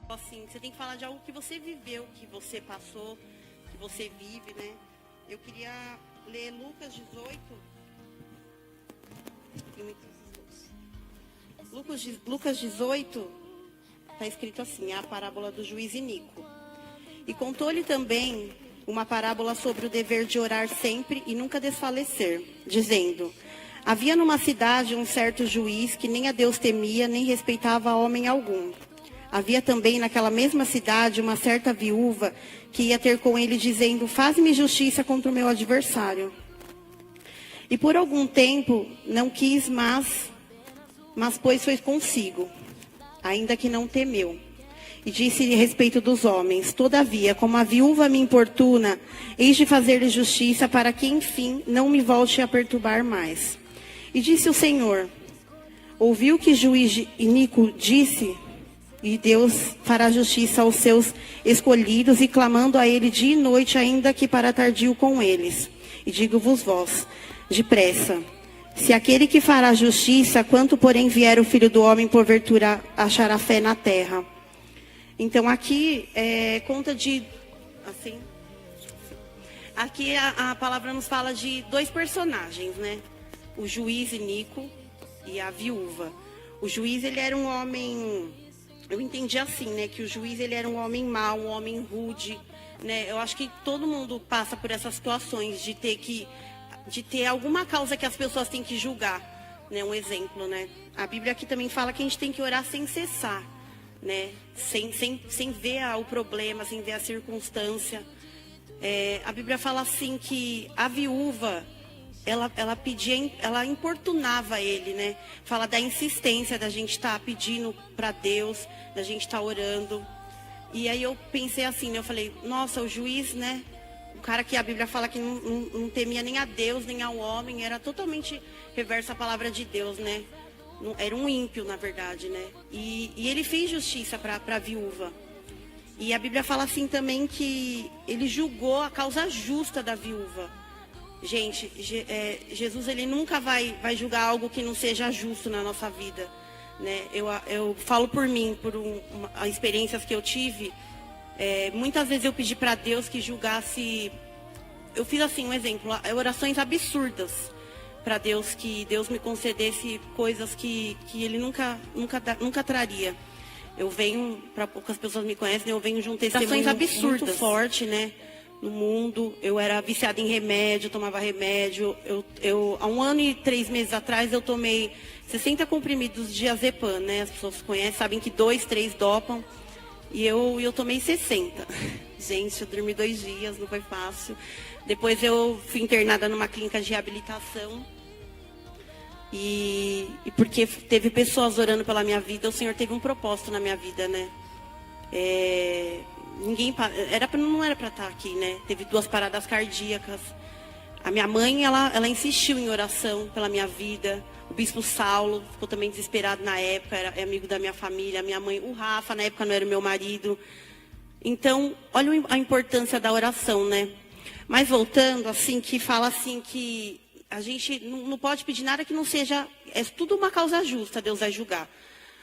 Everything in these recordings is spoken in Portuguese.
Assim, você tem que falar de algo que você viveu, que você passou, que você vive, né? Eu queria ler Lucas 18. Lucas 18, está escrito assim, a parábola do juiz iníquo. E contou-lhe também uma parábola sobre o dever de orar sempre e nunca desfalecer, dizendo: havia numa cidade um certo juiz que nem a Deus temia, nem respeitava a homem algum. Havia também naquela mesma cidade uma certa viúva que ia ter com ele dizendo: faz-me justiça contra o meu adversário. E por algum tempo não quis, mas pois foi consigo, ainda que não temeu. E disse a respeito dos homens: todavia, como a viúva me importuna, eis de fazer-lhe justiça, para que, enfim, não me volte a perturbar mais. E disse o Senhor: ouviu que juiz iníquo disse, e Deus fará justiça aos seus escolhidos, e clamando a ele dia e noite, ainda que para tardio com eles. E digo-vos vós, depressa, se aquele que fará justiça, quanto porém vier o Filho do Homem, porventura achará fé na terra. Então aqui conta de, assim, aqui a palavra nos fala de dois personagens, né? O juiz iníquo e a viúva. O juiz, ele era um homem, eu entendi assim, né? Que o juiz, ele era um homem mau, um homem rude, né? Eu acho que todo mundo passa por essas situações de ter alguma causa que as pessoas têm que julgar, né? Um exemplo, né? A Bíblia aqui também fala que a gente tem que orar sem cessar, né? Sem ver o problema, sem ver a circunstância. A Bíblia fala assim que a viúva, ela pedia, ela importunava ele, né? Fala da insistência da gente estar pedindo para Deus, da gente estar orando. E aí eu pensei assim, né? Eu falei, nossa, o juiz, né? O cara que a Bíblia fala que não temia nem a Deus, nem ao homem, era totalmente reverso à palavra de Deus, né? Era um ímpio, na verdade, né? E ele fez justiça para a viúva. E a Bíblia fala assim também que ele julgou a causa justa da viúva. Gente, Jesus, ele nunca vai julgar algo que não seja justo na nossa vida, né? Eu falo por mim, por experiências que eu tive. Muitas vezes eu pedi para Deus que julgasse. Eu fiz assim, um exemplo, orações absurdas para Deus, que Deus me concedesse coisas que Ele nunca traria. Eu venho, para poucas pessoas me conhecem, eu venho de um testemunho muito forte, né? No mundo, eu era viciada em remédio, tomava remédio. Há 1 ano e 3 meses atrás, eu tomei 60 comprimidos de diazepam, né? As pessoas conhecem, sabem que 2, 3 dopam. E eu tomei 60. Gente, eu dormi 2 dias, não foi fácil. Depois eu fui internada numa clínica de reabilitação. E porque teve pessoas orando pela minha vida, o Senhor teve um propósito na minha vida, né? Não era para estar aqui, né? Teve 2 paradas cardíacas. A minha mãe, ela insistiu em oração pela minha vida. O bispo Saulo ficou também desesperado na época, é amigo da minha família. A minha mãe, o Rafa, na época não era o meu marido. Então, olha a importância da oração, né? Mas voltando, assim, que fala assim que a gente não pode pedir nada que não seja... É tudo uma causa justa, Deus vai julgar.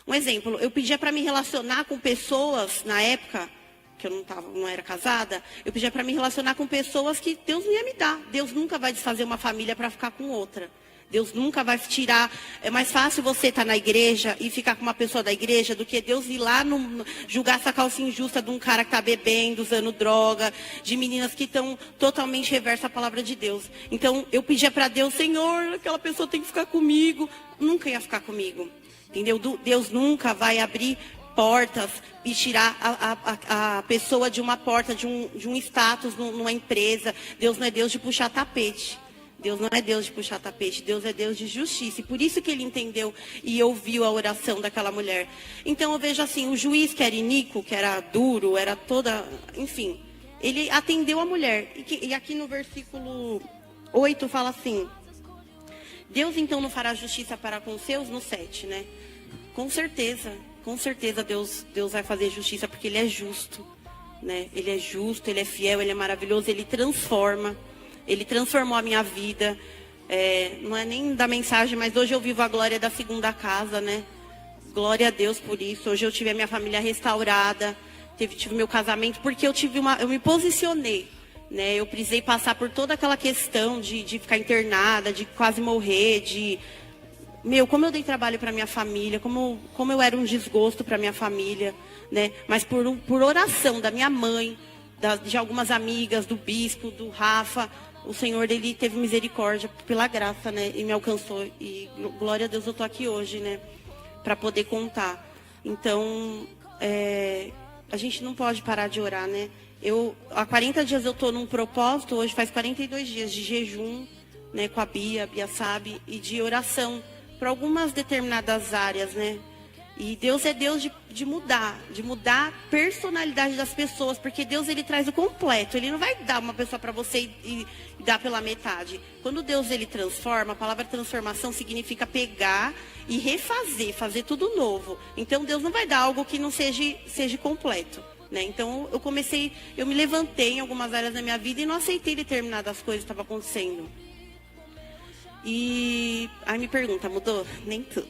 Um exemplo, eu pedia para me relacionar com pessoas, na época, que eu não era casada, eu pedia para me relacionar com pessoas que Deus não ia me dar. Deus nunca vai desfazer uma família para ficar com outra. Deus nunca vai tirar. É mais fácil você estar na igreja e ficar com uma pessoa da igreja do que Deus ir lá julgar essa causa injusta de um cara que está bebendo, usando droga, de meninas que estão totalmente reversas à palavra de Deus. Então, eu pedia para Deus, Senhor, aquela pessoa tem que ficar comigo. Nunca ia ficar comigo. Entendeu? Deus nunca vai abrir portas e tirar a pessoa de uma porta, de um status numa empresa. Deus não é Deus de puxar tapete. Deus não é Deus de puxar tapete, Deus é Deus de justiça. E por isso que ele entendeu e ouviu a oração daquela mulher. Então eu vejo assim, o juiz que era iníquo, que era duro, era toda... Enfim, ele atendeu a mulher. E aqui no versículo 8 fala assim: Deus então não fará justiça para com os seus, no 7, né? Com certeza Deus vai fazer justiça, porque Ele é justo, né? Ele é justo, Ele é fiel, Ele é maravilhoso, Ele transforma. Ele transformou a minha vida. Não é nem da mensagem, mas hoje eu vivo a glória da segunda casa, né? Glória a Deus por isso. Hoje eu tive a minha família restaurada, tive meu casamento, porque eu me posicionei, né? Eu precisei passar por toda aquela questão de ficar internada, de quase morrer, como eu dei trabalho para minha família, como eu era um desgosto para minha família, né? Mas por oração da minha mãe, de algumas amigas, do bispo, do Rafa, o Senhor, ele teve misericórdia pela graça, né? E me alcançou. E glória a Deus, eu tô aqui hoje, né? Para poder contar. Então, a gente não pode parar de orar, né? Há 40 dias eu tô num propósito, hoje faz 42 dias de jejum, né? Com a Bia sabe, e de oração para algumas determinadas áreas, né? E Deus é Deus de mudar a personalidade das pessoas, porque Deus, ele traz o completo. Ele não vai dar uma pessoa para você e dar pela metade. Quando Deus, ele transforma, a palavra transformação significa pegar e refazer, fazer tudo novo. Então Deus não vai dar algo que não seja completo, né? Então eu me levantei em algumas áreas da minha vida e não aceitei determinadas coisas que estavam acontecendo. E aí me pergunta, mudou? Nem tudo.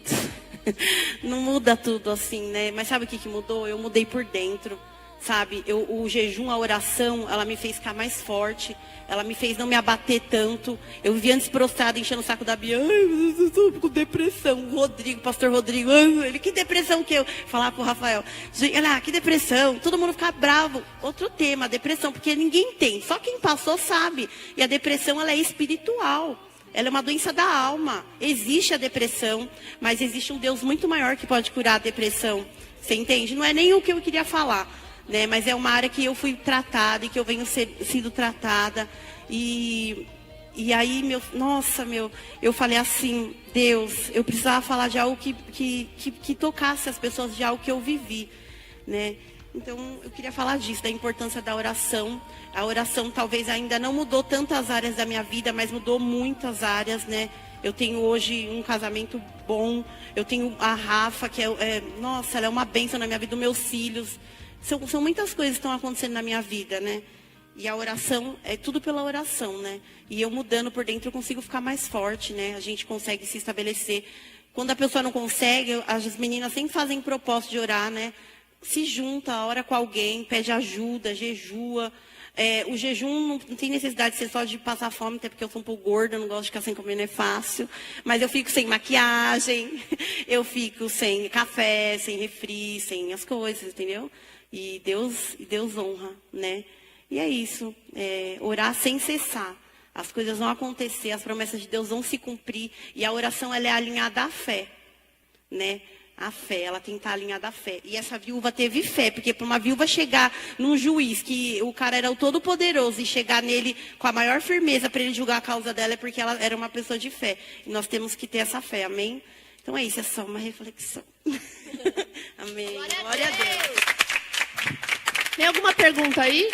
Não muda tudo assim, né? Mas sabe o que mudou? Eu mudei por dentro, sabe? O jejum, a oração, ela me fez ficar mais forte. Ela me fez não me abater tanto. Eu vivia antes prostrada, enchendo o saco da Bia. Ai, eu tô com depressão. Pastor Rodrigo, ele, que depressão que eu... Falar pro Rafael, olha, que depressão. Todo mundo fica bravo. Outro tema, depressão, porque ninguém tem. Só quem passou sabe. E a depressão, ela é espiritual. Ela é uma doença da alma. Existe a depressão, mas existe um Deus muito maior que pode curar a depressão. Você entende? Não é nem o que eu queria falar, né? Mas é uma área que eu fui tratada e que eu venho sido tratada. E aí, eu falei assim, Deus, eu precisava falar de algo que tocasse as pessoas, de algo que eu vivi, né? Então, eu queria falar disso, da importância da oração. A oração talvez ainda não mudou tantas áreas da minha vida, mas mudou muitas áreas, né? Eu tenho hoje um casamento bom. Eu tenho a Rafa, que ela é uma bênção na minha vida, os meus filhos. São muitas coisas que estão acontecendo na minha vida, né? E a oração, é tudo pela oração, né? E eu mudando por dentro, eu consigo ficar mais forte, né? A gente consegue se estabelecer. Quando a pessoa não consegue, as meninas sempre fazem propósito de orar, né? Se junta, ora com alguém, pede ajuda, jejua. O jejum não tem necessidade de ser só de passar fome, até porque eu sou um pouco gorda, não gosto de ficar sem comer, não é fácil. Mas eu fico sem maquiagem, eu fico sem café, sem refri, sem as coisas, entendeu? E Deus honra, né? E é isso, orar sem cessar. As coisas vão acontecer, as promessas de Deus vão se cumprir. E a oração, ela é alinhada à fé, né? A fé, ela tem que estar alinhada à fé. E essa viúva teve fé, porque para uma viúva chegar num juiz, que o cara era o todo-poderoso, e chegar nele com a maior firmeza para ele julgar a causa dela, é porque ela era uma pessoa de fé. E nós temos que ter essa fé, amém? Então é isso, é só uma reflexão. Amém. Glória a Deus. Tem alguma pergunta aí?